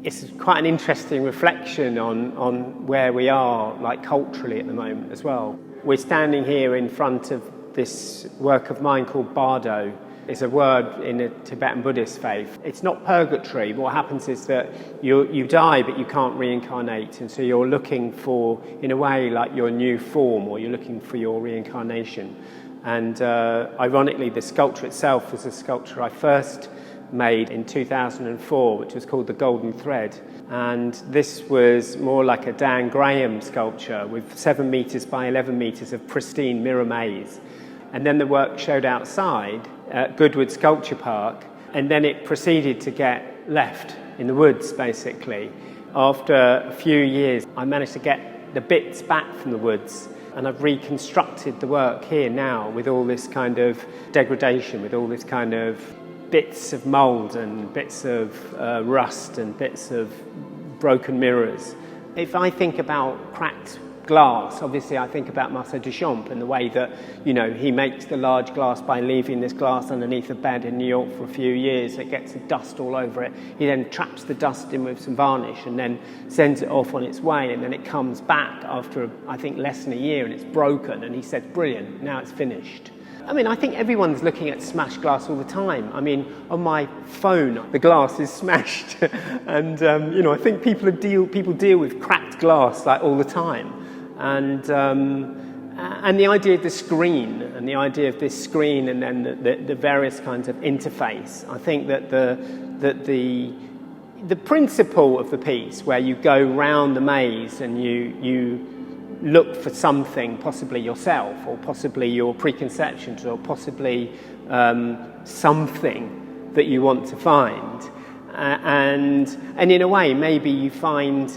it's quite an interesting reflection on where we are, like culturally at the moment as well. We're standing here in front of this work of mine called Bardo. It's a word in the Tibetan Buddhist faith. It's not purgatory. What happens is that you die, but you can't reincarnate. And so you're looking for, in a way, like your new form, or you're looking for your reincarnation. And ironically, the sculpture itself was a sculpture I first made in 2004, which was called The Golden Thread. And this was more like a Dan Graham sculpture with 7 metres by 11 metres of pristine mirror maze. And then the work showed outside at Goodwood Sculpture Park, and then it proceeded to get left in the woods, basically. After a few years, I managed to get the bits back from the woods, and I've reconstructed the work here now with all this kind of degradation, with all this kind of bits of mould and bits of rust and bits of broken mirrors. If I think about cracked glass, obviously I think about Marcel Duchamp and the way that, he makes the large glass by leaving this glass underneath a bed in New York for a few years. It gets the dust all over it. He then traps the dust in with some varnish and then sends it off on its way, and then it comes back after, I think, less than a year, and it's broken, and he said, brilliant, now it's finished. I think everyone's looking at smashed glass all the time. On my phone, the glass is smashed. And, I think people deal with cracked glass like all the time. And the idea of the screen, and the idea of this screen, and then the various kinds of interface, I think that the principle of the piece, where you go round the maze and you look for something, possibly yourself, or possibly your preconceptions, or possibly something that you want to find, and in a way maybe you find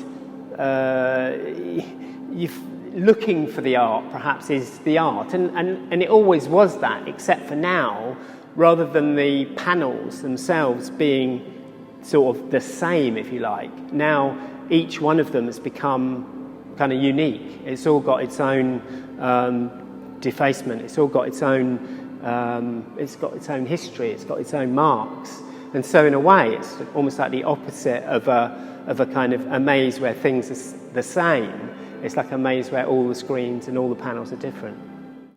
looking for the art perhaps is the art, and it always was that, except for now, rather than the panels themselves being sort of the same, if you like, now each one of them has become kind of unique. It's all got its own defacement. It's all got its own history. It's got its own marks. And so, in a way, it's almost like the opposite of a kind of a maze where things are the same. It's like a maze where all the screens and all the panels are different.